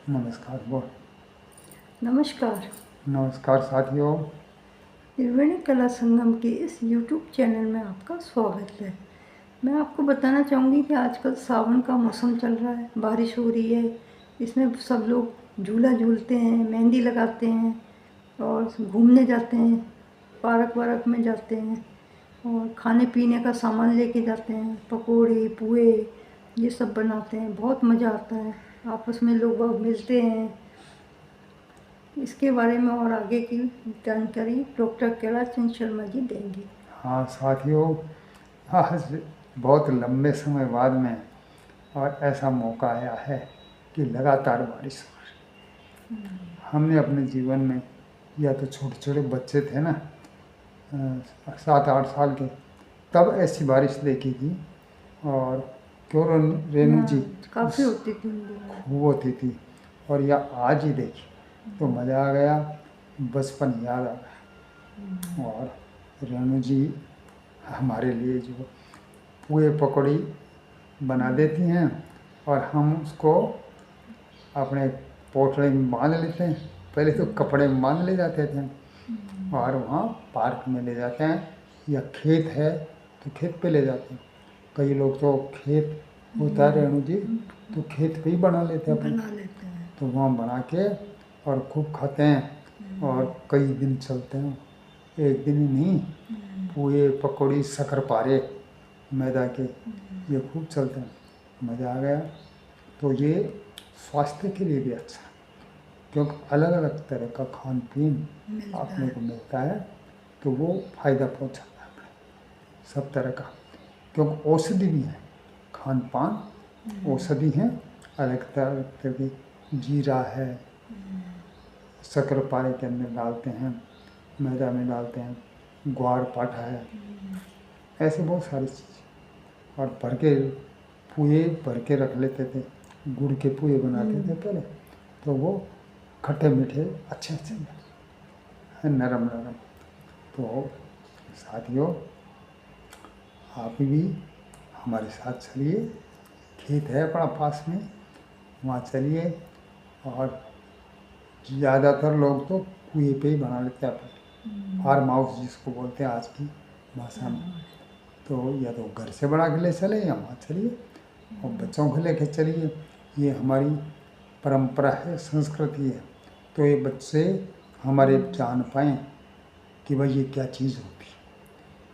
नमस्कार बोल। नमस्कार। नमस्कार साथियों। त्रिवेणी कला संगम के इस यूट्यूब चैनल में आपका स्वागत है। मैं आपको बताना चाहूँगी कि आजकल सावन का मौसम चल रहा है, बारिश हो रही है। इसमें सब लोग झूला झूलते हैं, मेहंदी लगाते हैं और घूमने जाते हैं, पार्क वार्क में जाते हैं और खाने पीने का सामान लेके जाते हैं, पकोड़े पुए ये सब बनाते हैं। बहुत मज़ा आता है, आपस में लोग बाग मिलते हैं। इसके बारे में और आगे की जानकारी डॉक्टर कैलाश चंद शर्मा जी देंगे। हाँ साथियों, आज बहुत लंबे समय बाद में और ऐसा मौका आया है कि लगातार बारिश हो रही। हमने अपने जीवन में, या तो छोटे छोटे बच्चे थे ना, 7-8 साल के, तब ऐसी बारिश देखी थी। और क्यों रेणु जी काफ़ी उस होती थी खूब होती थी। और या आज ही देखी तो मज़ा आ गया, बचपन याद आ गया। और रेणु जी हमारे लिए जो पुए पकौड़ी बना देती हैं और हम उसको अपने पोटले में बांध लेते हैं। पहले तो कपड़े में बांध ले जाते थे और वहाँ पार्क में ले जाते हैं, या खेत है तो खेत पे ले जाते हैं। कई लोग तो खेत होता है रेणु जी, तो खेत पे ही बना लेते हैं अपने। बना लेते हैं। तो वहाँ बना के और खूब खाते हैं और कई दिन चलते हैं। एक दिन ही नहीं, पुए पकौड़ी शक्करपारे मैदा के, ये खूब चलते हैं। मज़ा आ गया। तो ये स्वास्थ्य के लिए भी अच्छा है, क्योंकि अलग अलग तरह का खान पीन अपने को मिलता है, तो वो फायदा पहुंचाता है अपने सब तरह का। क्योंकि औषधि भी है, खान पान औषधि है, अलग तरह की। जीरा है, शक्करपारे के अंदर डालते हैं, मैदा में डालते हैं, ग्वार पाठा है, ऐसे बहुत सारी चीज़। और भर के पुए भर के रख लेते थे, गुड़ के पुए बनाते थे पहले, तो वो खट्टे मीठे अच्छे अच्छे हैं, नरम नरम। तो साथियों, आप भी हमारे साथ चलिए, खेत है अपना पास में, वहाँ चलिए। और ज़्यादातर लोग तो कुएं पे ही बना लेते हैं अपने, फार्म हाउस जिसको बोलते हैं आज की भाषा में। तो या तो घर से बना के ले चले या वहाँ चलिए और बच्चों को लेके चलिए। ये हमारी परंपरा है, संस्कृति है। तो ये बच्चे हमारे जान पाएँ कि भाई ये क्या चीज़ होती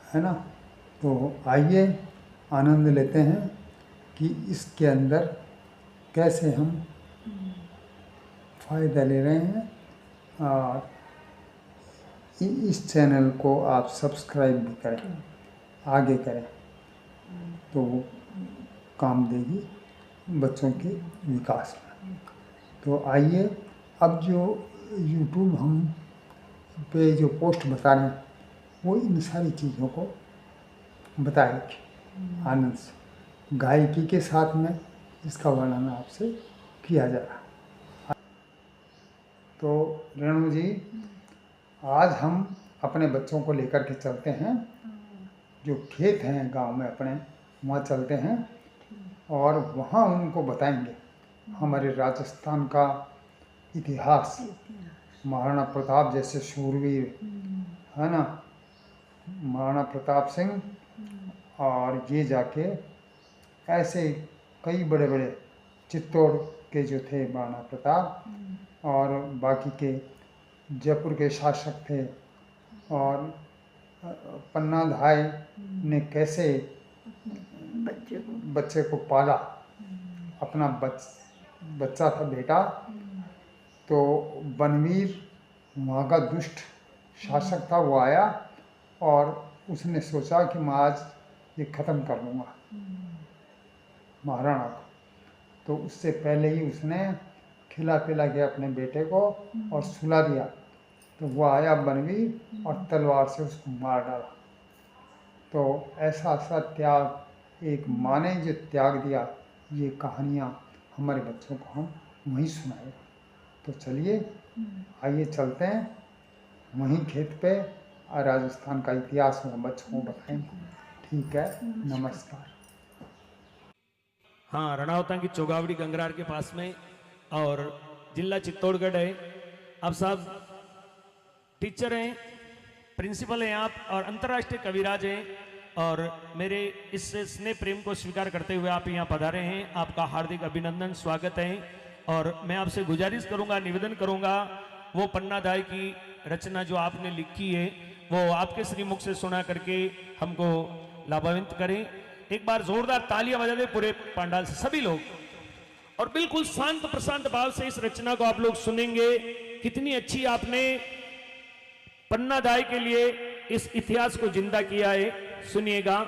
है ना। तो आइए आनंद लेते हैं कि इसके अंदर कैसे हम फ़ायदा ले रहे हैं। और इस चैनल को आप सब्सक्राइब भी करें, आगे करें, तो वो काम देगी बच्चों के विकास में। तो आइए, अब जो यूट्यूब हम पे जो पोस्ट बता रहे हैं, वो इन सारी चीज़ों को बताएगी आनंद से, गायकी के साथ में इसका वर्णन आपसे किया जा रहा है। तो रेणु जी, आज हम अपने बच्चों को लेकर के चलते हैं, जो खेत हैं गांव में अपने, वहाँ चलते हैं और वहाँ उनको बताएंगे हमारे राजस्थान का इतिहास। महाराणा प्रताप जैसे शूरवीर, है ना, महाराणा प्रताप सिंह। और ये जाके ऐसे कई बड़े बड़े चित्तौड़ के जो थे महाराणा प्रताप, और बाकी के जयपुर के शासक थे, और पन्ना धाय ने कैसे बच्चे को पाला, अपना बच्चा था बेटा। तो बनवीर वहाँ का दुष्ट शासक था, वो आया और उसने सोचा कि मैं आज ये ख़त्म कर लूँगा महाराणा को। तो उससे पहले ही उसने खिला पिला के अपने बेटे को और सुला दिया। तो वो आया बनवीर और तलवार से उसको मार डाला। तो ऐसा ऐसा त्याग, एक माँ ने जो त्याग दिया, ये कहानियाँ हमारे बच्चों को हम वहीं सुनाएंगे। तो चलिए आइए चलते हैं वहीं खेत पे, और राजस्थान का इतिहास हम बच्चों को बताएंगे। ठीक है, नमस्कार। हाँ, रणावता की चौगावड़ी गंगरार के पास में। और जिला चित्तौड़गढ़ है। आप साहब टीचर हैं, प्रिंसिपल हैं आप, और अंतर्राष्ट्रीय कविराज हैं, और मेरे इस स्नेह प्रेम को स्वीकार करते हुए आप यहाँ पधारे हैं। आपका हार्दिक अभिनंदन, स्वागत है। और मैं आपसे गुजारिश करूँगा, निवेदन करूँगा, वो पन्नाधाय की रचना जो आपने लिखी है वो आपके श्रीमुख से सुना करके हमको लाभान्वित करें। एक बार जोरदार तालियां बजा दें पूरे पंडाल से सभी लोग, और बिल्कुल शांत प्रशांत भाव से इस रचना को आप लोग सुनेंगे। कितनी अच्छी आपने पन्नाधाय के लिए इस इतिहास को जिंदा किया है, सुनिएगा।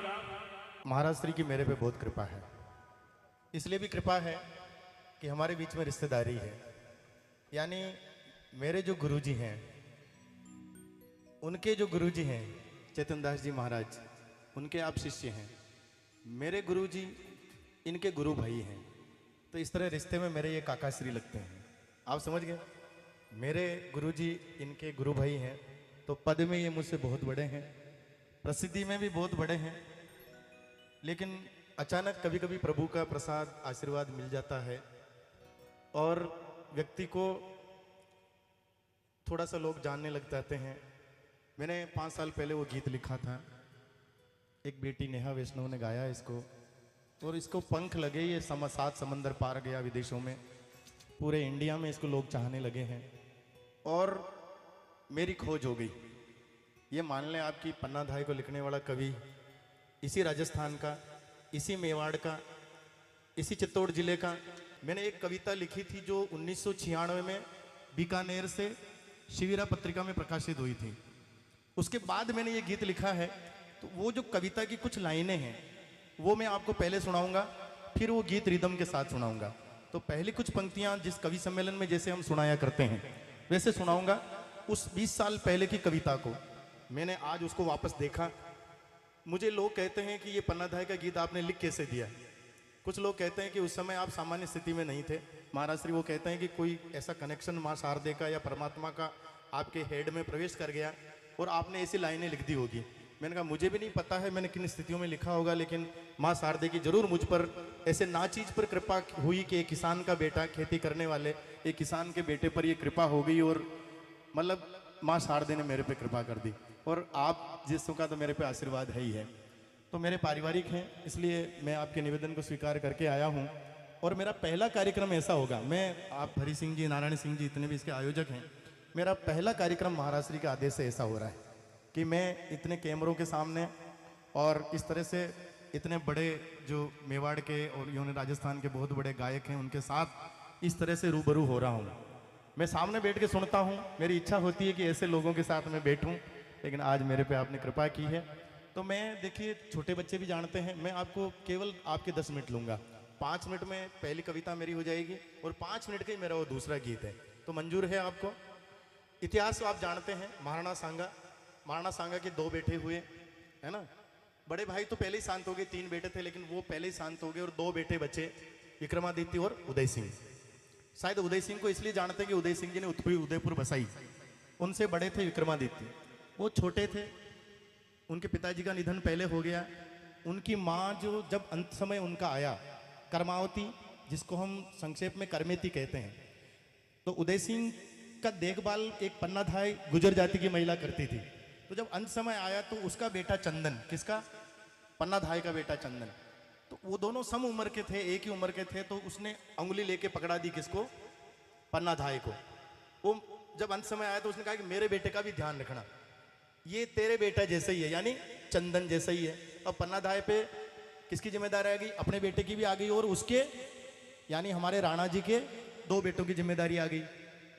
महाराज श्री की मेरे पे बहुत कृपा है, इसलिए भी कृपा है कि हमारे बीच में रिश्तेदारी है। यानी मेरे जो गुरुजी हैं, उनके जो गुरुजी हैं चेतन दास जी महाराज, उनके आप शिष्य हैं। मेरे गुरुजी इनके गुरु भाई हैं, तो इस तरह रिश्ते में मेरे ये काकाश्री लगते हैं। आप समझ गए, मेरे गुरुजी इनके गुरु भाई हैं, तो पद में ये मुझसे बहुत बड़े हैं, प्रसिद्धि में भी बहुत बड़े हैं। लेकिन अचानक कभी कभी प्रभु का प्रसाद आशीर्वाद मिल जाता है और व्यक्ति को थोड़ा सा लोग जानने लग जाते हैं। मैंने 5 साल पहले वो गीत लिखा था, एक बेटी नेहा वैष्णव ने गाया इसको, और इसको पंख लगे, ये 7 समंदर पार गया विदेशों में, पूरे इंडिया में इसको लोग चाहने लगे हैं। और मेरी खोज हो गई। ये मान लें आपकी पन्नाधाय को लिखने वाला कवि इसी राजस्थान का, इसी मेवाड़ का, इसी चित्तौड़ जिले का। मैंने एक कविता लिखी थी जो 1996 में बीकानेर से शिविरा पत्रिका में प्रकाशित हुई थी। उसके बाद मैंने ये गीत लिखा है। तो वो जो कविता की कुछ लाइनें हैं वो मैं आपको पहले सुनाऊंगा, फिर वो गीत रिदम के साथ सुनाऊंगा। तो पहली कुछ पंक्तियां जिस कवि सम्मेलन में जैसे हम सुनाया करते हैं वैसे सुनाऊंगा। उस 20 साल पहले की कविता को मैंने आज उसको वापस देखा। मुझे लोग कहते हैं कि ये पन्नाधाय का गीत आपने लिख कैसे दिया। कुछ लोग कहते हैं कि उस समय आप सामान्य स्थिति में नहीं थे महाराज श्री। वो कहते हैं कि कोई ऐसा कनेक्शन माँ शारदे का या परमात्मा का आपके हेड में प्रवेश कर गया और आपने ऐसी लाइनें लिख दी होगी। मैंने कहा मुझे भी नहीं पता है मैंने किन स्थितियों में लिखा होगा, लेकिन माँ शारदे की जरूर मुझ पर ऐसे ना चीज़ पर कृपा हुई कि एक किसान का बेटा, खेती करने वाले एक किसान के बेटे पर ये कृपा हो गई, और मतलब माँ शारदे ने मेरे पे कृपा कर दी। और आप जिसों का तो मेरे पे आशीर्वाद है ही है। तो मेरे पारिवारिक हैं, इसलिए मैं आपके निवेदन को स्वीकार करके आया हूँ। और मेरा पहला कार्यक्रम ऐसा होगा, मैं आप हरि सिंह जी, नारायण सिंह जी, इतने भी इसके आयोजक हैं, मेरा पहला कार्यक्रम महाराज श्री के आदेश से ऐसा हो रहा है कि मैं इतने कैमरों के सामने और इस तरह से इतने बड़े जो मेवाड़ के और यूं राजस्थान के बहुत बड़े गायक हैं उनके साथ इस तरह से रूबरू हो रहा हूँ। मैं सामने बैठ के सुनता हूँ, मेरी इच्छा होती है कि ऐसे लोगों के साथ मैं बैठूँ, लेकिन आज मेरे पे आपने कृपा की है। तो मैं, देखिए छोटे बच्चे भी जानते हैं, मैं आपको केवल आपके 10 मिनट लूँगा। 5 मिनट में पहली कविता मेरी हो जाएगी और 5 मिनट का ही मेरा वो दूसरा गीत है। तो मंजूर है आपको? इतिहास तो आप जानते हैं, महाराणा सांगा के 2 बेटे हुए, है ना। बड़े भाई तो पहले ही शांत हो गए, 3 बेटे थे लेकिन वो पहले ही शांत हो गए, और 2 बेटे बचे, विक्रमादित्य और उदय सिंह। शायद उदय सिंह को इसलिए जानते हैं कि उदय सिंह जी ने उदयपुर बसाई। उनसे बड़े थे विक्रमादित्य, वो छोटे थे, उनके पिताजी का निधन पहले हो गया। उनकी माँ जो जब अंत समय उनका आया, कर्मावती, जिसको हम संक्षेप में कर्मेती कहते हैं, तो उदय सिंह का देखभाल एक पन्नाधाय गुजर जाति की महिला करती थी। तो जब अंत समय आया तो उसका बेटा चंदन, किसका? पन्नाधाय का बेटा चंदन, तो वो दोनों सम उम्र के थे, एक ही उम्र के थे। तो उसने अंगुली लेके पकड़ा दी किसको? पन्नाधाय को। वो जब अंत समय आया तो उसने कहा कि मेरे बेटे का भी ध्यान रखना, ये तेरे बेटा जैसे ही है, यानी चंदन जैसा ही है। अब पन्नाधाय पे किसकी जिम्मेदारी आ गई? अपने बेटे की भी आ गई, और उसके यानी हमारे राणा जी के 2 बेटों की जिम्मेदारी आ गई।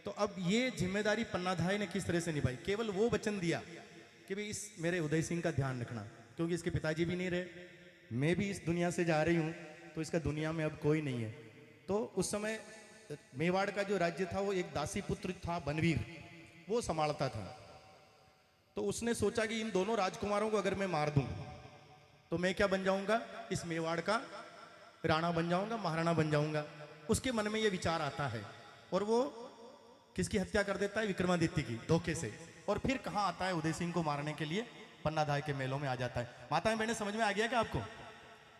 तो अब ये जिम्मेदारी पन्नाधाय ने किस तरह से निभाई? केवल वो वचन दिया कि भाई इस मेरे उदय सिंह का ध्यान रखना, क्योंकि इसके पिताजी भी नहीं रहे, मैं भी इस दुनिया से जा रही हूँ, तो इसका दुनिया में अब कोई नहीं है। तो उस समय मेवाड़ का जो राज्य था वो एक दासी पुत्र था बनवीर, वो संभालता था। तो उसने सोचा कि इन दोनों राजकुमारों को अगर मैं मार दूं तो मैं क्या बन जाऊंगा? इस मेवाड़ का राणा बन जाऊंगा, महाराणा बन जाऊंगा। उसके मन में ये विचार आता है और वो किसकी हत्या कर देता है? विक्रमादित्य की, धोखे से। और फिर कहाँ आता है? उदय सिंह को मारने के लिए पन्नाधाय के मेलों में आ जाता है। माताएं बहनें, समझ में आ गया क्या आपको?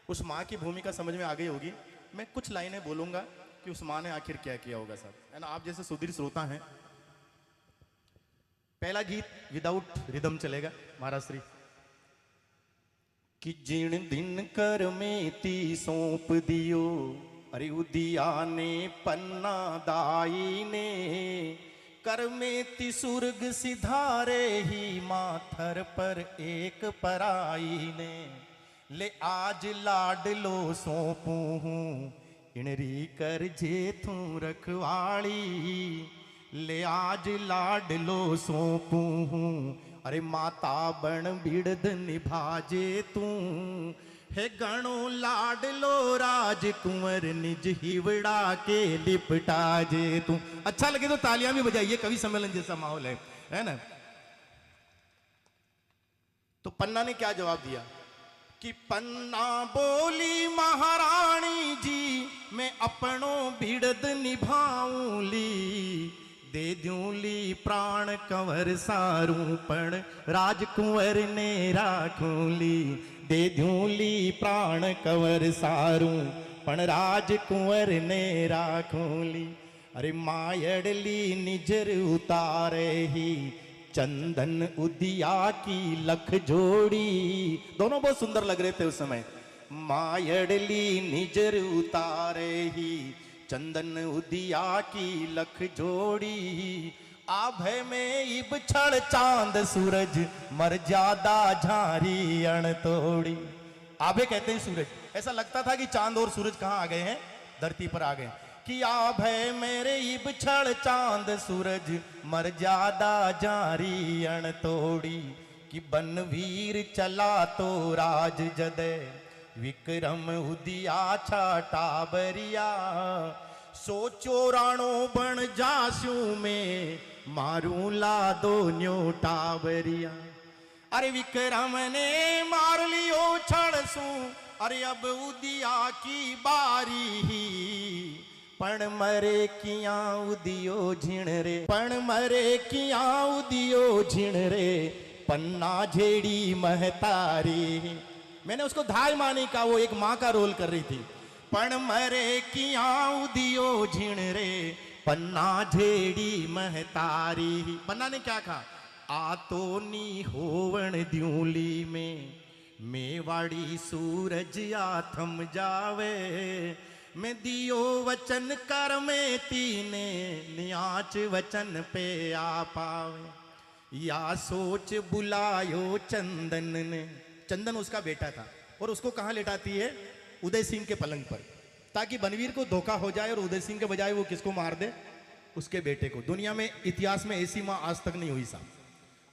उस माँ की भूमिका समझ में आ गई होगी। मैं कुछ लाइनें बोलूँगा कि उस माँ ने आखिर क्या किया होगा साहब, है ना। आप जैसे सुधीर श्रोता हैं, पहला गीत विदाउट रिदम चलेगा महाराज श्री। कि जिन दिन कर में ती सौंप दियो, अरे उदिया ने पन्ना दाई ने, कर में ती सुर्ग सिधारे ही माथर पर एक पराई ने। ले आज लाडलो सौंपू हूँ इनरी कर जे तू रखवाली, ले आज लाडलो सौंपू हूँ अरे माता बन बिड़द निभाजे तू। हे गणो लाडलो राजकुंवर निज हिवड़ा के लिपटा जे तू। अच्छा लगे तो तालियां भी बजाइए, कवि सम्मेलन जैसा माहौल है ना। तो पन्ना ने क्या जवाब दिया कि पन्ना बोली महारानी जी मैं अपनों बिड़द निभाऊंली, दे दूंली प्राण कंवर सारू पण राजकुंवर ने राखूंली। दे दूंली प्राण कंवर सारू पण राजकुंवर ने राखूंली। अरे मायड़ली निजर उतारे ही चंदन उदिया की लख जोड़ी। दोनों बहुत सुंदर लग रहे थे उस समय। मायड़ली निजर उतारे ही चंदन उदिया की लख जोड़ी। आभे में इब छड़ चांद सूरज मर्यादा झारी अण तोड़ी। आभे कहते हैं सूरज, ऐसा लगता था कि चांद और सूरज कहां आ गए हैं, धरती पर आ गए। कि आभे मेरे इब छड़ चांद सूरज मर्यादा जारी अण तोड़ी। कि बनवीर चला तो राज जदे विक्रम उदिया छाटा बरिया। सोचो राणो बन जासू में मारू ला दो न्योटा बरिया। अरे विक्रम ने मार लियो छड़ सू, अरे अब उदिया की बारी ही। पण मरे किया उदियो झिण रे, पण मरे किया उदियो झिण रे, पन्ना झेड़ी महतारी। मैंने उसको धाय मानी का, वो एक माँ का रोल कर रही थी। पण मरे किया उदियो झिण रे, पन्ना झेड़ी महतारी। पन्ना ने क्या कहा, आ तो नी होवण द्यूली में मेवाड़ी सूरज या थम जावे। मैं दियो वचन कर में तीने नियाच वचन पे आ पावे। या सोच बुलायो चंदन ने। चंदन उसका बेटा था और उसको कहाँ लेटाती है, उदय सिंह के पलंग पर, ताकि बनवीर को धोखा हो जाए और उदय सिंह के बजाय वो किसको मार दे, उसके बेटे को। दुनिया में इतिहास में ऐसी मां आज तक नहीं हुई साहब।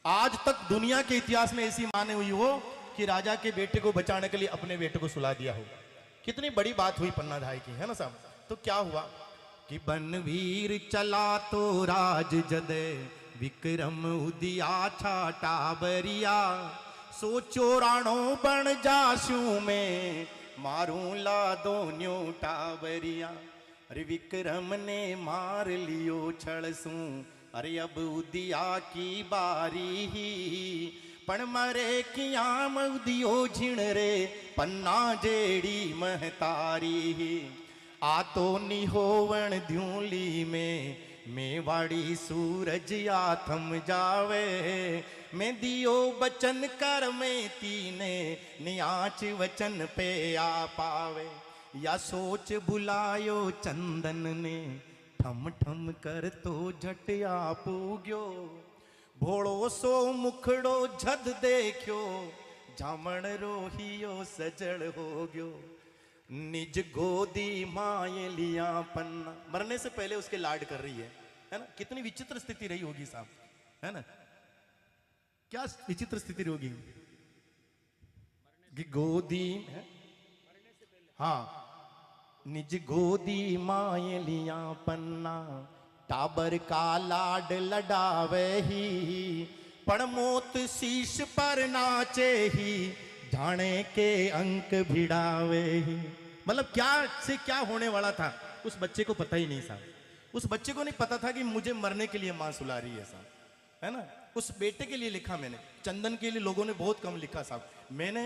आज तक दुनिया के इतिहास में ऐसी मां नहीं हुई हो कि राजा के बेटे को बचाने के लिए अपने बेटे को सुला दिया हो। कितनी बड़ी बात हुई पन्ना धाय की, है ना साहब। तो क्या हुआ कि बनवीर चला तो राज जदे विक्रम उदिया छाटा बरिया। सोचो राणो बन जासू में मारू ला दो न्योटा बरिया। अरे विक्रम ने मार लियो छड़सू, अरे अब उदिया की बारी ही। पण मरे किया उदियो झिण रे, पन्ना जेड़ी महतारी। आ तो निहोवण द्यूली में मेवाड़ी सूरज या थम जावे। मैं दियो बचन कर में तीने नियाच वचन पे आ पावे। या सोच बुलायो चंदन ने ठम ठम कर तो झट आ पूग्यो। भोड़ो सो मुखड़ो झद देखो, जामण रोहियो सजड़ हो गयो। निज गोदी माए लिया पन्ना। मरने से पहले उसके लाड कर रही है ना। कितनी विचित्र स्थिति रही होगी साहब, है ना। क्या विचित्र स्थिति रही होगी कि गोदी है? हाँ, निज गोदी माए लिया पन्ना, टाबर का लाड लडावे ही। पण मौत शीश पर नाचे ही, जाने के अंक भिड़ावे ही। मतलब क्या से क्या होने वाला था उस बच्चे को पता ही नहीं साहब। उस बच्चे को नहीं पता था कि मुझे मरने के लिए मां सुला रही है साहब, है ना। उस बेटे के लिए लिखा मैंने, चंदन के लिए लोगों ने बहुत कम लिखा साहब। मैंने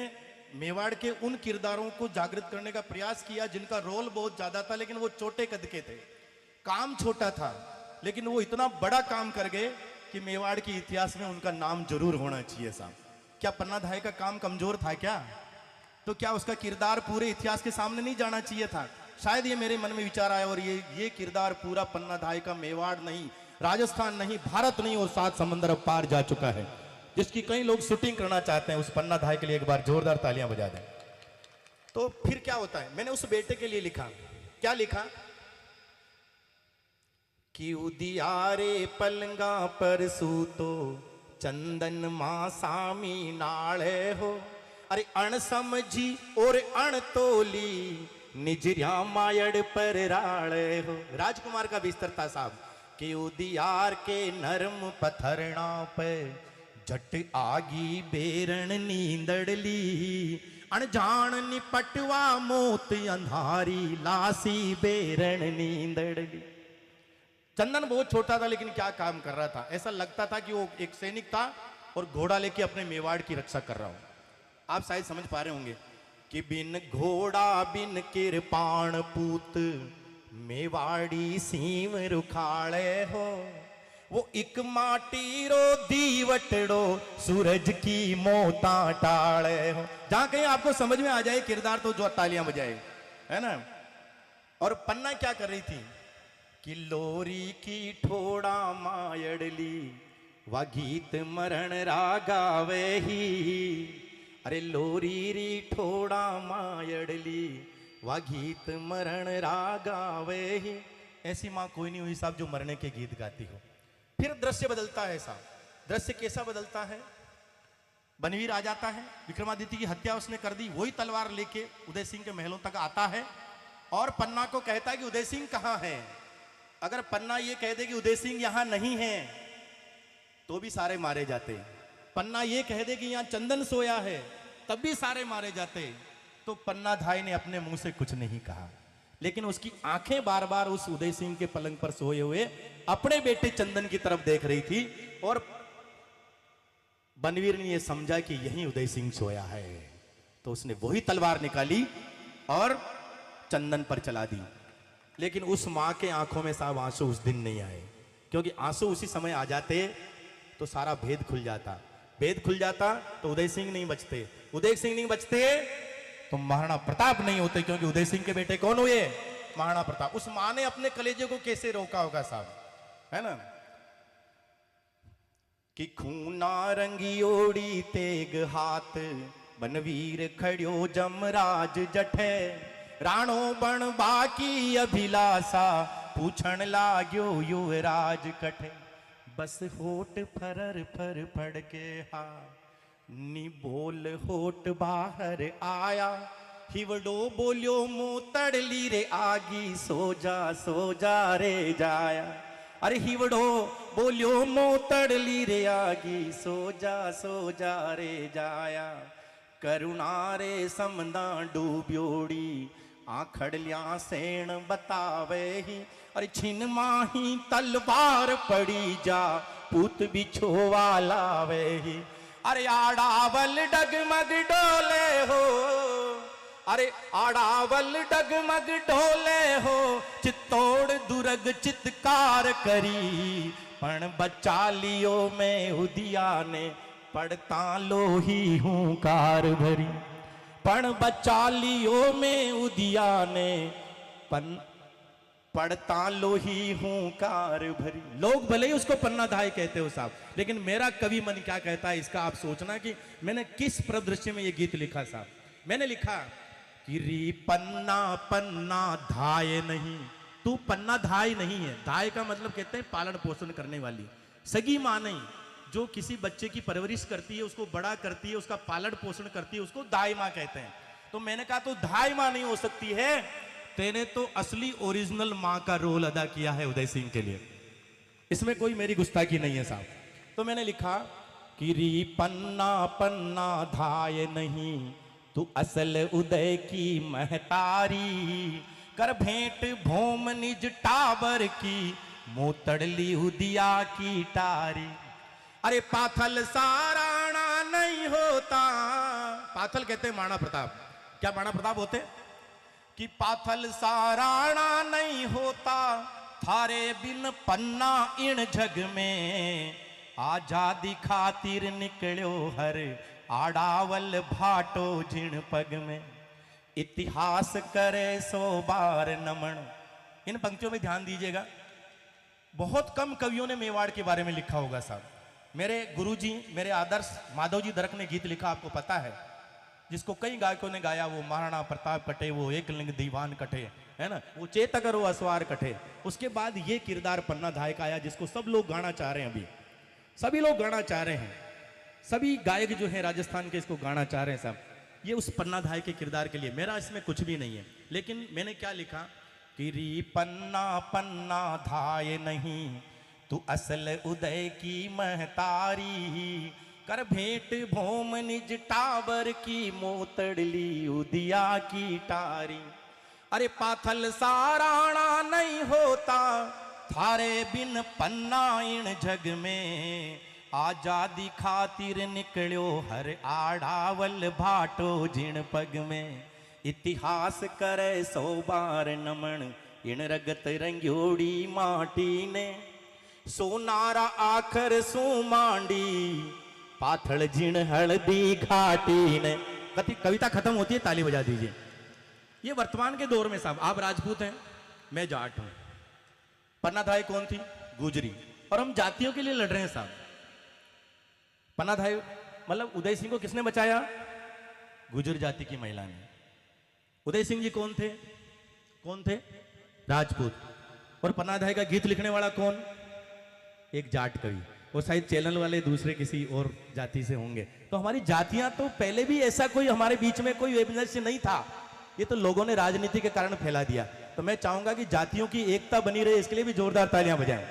मेवाड़ के उन किरदारों को जागृत करने का प्रयास किया जिनका रोल बहुत ज्यादा था, लेकिन वो छोटे कद के थे, काम छोटा था, लेकिन वो इतना बड़ा काम कर गए कि मेवाड़ के इतिहास में उनका नाम जरूर होना चाहिए साहब। क्या पन्ना धाय का काम कमजोर था क्या? तो क्या उसका किरदार पूरे इतिहास के सामने नहीं जाना चाहिए था? शायद ये मेरे मन में विचार आया और ये किरदार पूरा पन्ना धाय का मेवाड़ नहीं, राजस्थान नहीं, भारत नहीं और 7 समंदर पार जा चुका है, जिसकी कई लोग शूटिंग करना चाहते हैं। उस पन्ना धाय के लिए एक बार जोरदार तालियां बजा दें। तो फिर क्या होता है, मैंने उस बेटे के लिए लिखा, क्या लिखा कि उदियारे पलंगा पर सूतो चंदन मां सामी नाले हो, अरे अण समझी और अण तोली निजरिया मायड़ पर राले हो। राजकुमार का बिस्तर था साहब कि उदियार के नरम पत्थरणा पे झट आगी बेरण नींदड़ली, अनजान निपटवा मोत अंधारी लासी बेरण नींदड़ली। चंदन बहुत छोटा था लेकिन क्या काम कर रहा था, ऐसा लगता था कि वो एक सैनिक था और घोड़ा लेके अपने मेवाड़ की रक्षा कर रहा हो। आप शायद समझ पा रहे होंगे कि बिन घोड़ा बिन किरपाण पूत मेवाड़ी सीम रुखाड़े हो, वो एक माटी रो दीवटड़ो सूरज की मोता टाड़े हो। जहां कहीं आपको समझ में आ जाए किरदार तो जो तालियां बजाए, है ना। और पन्ना क्या कर रही थी कि लोरी की ठोड़ा मायड़ली वा गीत मरण रागावे ही, अरे लोरी री ठोड़ा मायड़ली वा गीत मरण रागावे ही। ऐसी माँ कोई नहीं हुई साहब जो मरने के गीत गाती हो। फिर दृश्य बदलता है साहब। दृश्य कैसा बदलता है, बनवीर आ जाता है, विक्रमादित्य की हत्या उसने कर दी, वही तलवार लेके उदय सिंह के महलों तक आता है और पन्ना को कहता है कि उदय सिंह कहाँ है। अगर पन्ना ये कह दे कि उदय सिंह यहां नहीं है तो भी सारे मारे जाते। पन्ना ये कह दे कि यहां चंदन सोया है तब भी सारे मारे जाते। तो पन्ना धाय ने अपने मुंह से कुछ नहीं कहा, लेकिन उसकी आंखें बार बार उस उदय सिंह के पलंग पर सोए हुए अपने बेटे चंदन की तरफ देख रही थी और बनवीर ने यह समझा कि यही उदय सिंह सोया है, तो उसने वही तलवार निकाली और चंदन पर चला दी। लेकिन उस मां के आंखों में साहब आंसू उस दिन नहीं आए, क्योंकि आंसू उसी समय आ जाते तो सारा भेद खुल जाता। भेद खुल जाता तो उदय सिंह नहीं बचते, उदय सिंह नहीं बचते तो महाराणा प्रताप नहीं होते, क्योंकि उदय सिंह के बेटे कौन हुए, महाराणा प्रताप। उस मां ने अपने कलेजे को कैसे रोका होगा साहब, है ना। कि खूना रंगी ओड़ी तेग हाथ बनवीर खड़ियो जमराज जठे, राणो बण बाकी अभिलाषा पूछण लाग्यो युवराज कठे। बस होठ फरर फर फड़ के हा नी बोल होठ बाहर आया, हिवड़ो बोलियो मोतड़ली रे आगी सो जा रे जाया। अरे हिवड़ो बोलियो मोतड़ली रे आगी सो जा रे जाया। करुणा रे समदा डूब्योड़ी आखड़लिया सेण बतावे ही, अरे छिन माही तलवार पड़ी जा पूत बिछोवा लावे ही। अरे आड़ावल डगमग डोले हो, अरे आड़ावल डगमग डोले हो, चित्तौड़ दुर्ग चित्कार करी, पण बचा लियो मैं उदिया ने पड़ता लोही हुंकार भरी। पण बचा लियो मैं उदिया ने पड़ता लोही हुंकार भरी। लोग भले ही उसको पन्ना धाय कहते हो साहब, लेकिन मेरा कवि मन क्या कहता है इसका आप सोचना कि मैंने किस परिदृश्य में ये गीत लिखा साहब। मैंने लिखा कि री पन्ना पन्ना धाय नहीं, तू पन्ना धाय नहीं है। धाय का मतलब कहते हैं पालन पोषण करने वाली, सगी मां नहीं, जो किसी बच्चे की परवरिश करती है, उसको बड़ा करती है, उसका पालन पोषण करती है, उसको दाई मां कहते हैं। तो मैंने कहा तो धाय मां नहीं हो सकती है, तेने तो असली ओरिजिनल मां का रोल अदा किया है उदय सिंह के लिए, इसमें कोई मेरी गुस्ताखी नहीं है साहब। तो मैंने लिखा कि री पन्ना पन्ना धाय नहीं, तू असल उदय की महतारी, कर भेंट भोम निज टाबर की, मोतड़ली उदिया की टारी। अरे पाथल साराणा नहीं होता, पाथल कहते हैं महाराणा प्रताप। क्या महाराणा प्रताप होते? कि पाथल सा राणा नहीं होता, थारे बिन पन्ना इन जग में, आजादी खातिर निकलो हर आड़ावल भाटो जिण पग में, इतिहास करे सो बार नमन। इन पंक्तियों में ध्यान दीजिएगा, बहुत कम कवियों ने मेवाड़ के बारे में लिखा होगा साहब। मेरे गुरुजी, मेरे आदर्श माधव जी दरक ने गीत लिखा, आपको पता है, जिसको कई गायकों ने गाया, वो महाराणा प्रताप कटे, वो एक लिंग दीवान कटे, है ना, वो चेतकर वो असवार कटे। उसके बाद ये किरदार पन्ना धाय का आया, जिसको सब लोग गाना चाह रहे हैं। अभी सभी लोग गाना चाह रहे हैं, सभी गायक जो है राजस्थान के इसको गाना चाह रहे हैं साहब, ये उस पन्ना धाय के किरदार के लिए। मेरा इसमें कुछ भी नहीं है, लेकिन मैंने क्या लिखा कि री पन्ना पन्ना धाय नहीं, तू असल उदय की महतारी, कर भेंट भोम निज टाबर की, मोतड़ली उदिया की टारी। अरे पाथल सा राणा नहीं होता, थारे बिन पन्ना इन जग में, आजादी खातिर निकलो हर आड़ावल भाटो जिण पग में, इतिहास करे सो बार नमन, इन रगत रंग्योड़ी माटी ने, सोनारा आखर सो मांडी, पाथल जिण हल्दी घाटी ने। कविता खत्म होती है, ताली बजा दीजिए। ये वर्तमान के दौर में साहब, आप राजपूत हैं, मैं जाट हूं, पन्ना धाय कौन थी? गुजरी, और हम जातियों के लिए लड़ रहे हैं साहब। पन्ना धाय मतलब उदय सिंह को किसने बचाया? गुजर जाति की महिला ने। उदय सिंह जी कौन थे? कौन थे? राजपूत। और पन्ना धाय का गीत लिखने वाला कौन? एक जाट कवि, और शायद चैनल वाले दूसरे किसी और जाति से होंगे। तो हमारी जातियां तो पहले भी ऐसा कोई हमारे बीच में कोई वैमनस्य नहीं था, ये तो लोगों ने राजनीति के कारण फैला दिया। तो मैं चाहूंगा कि जातियों की एकता बनी रहे, इसके लिए भी जोरदार तालियां बजाएं।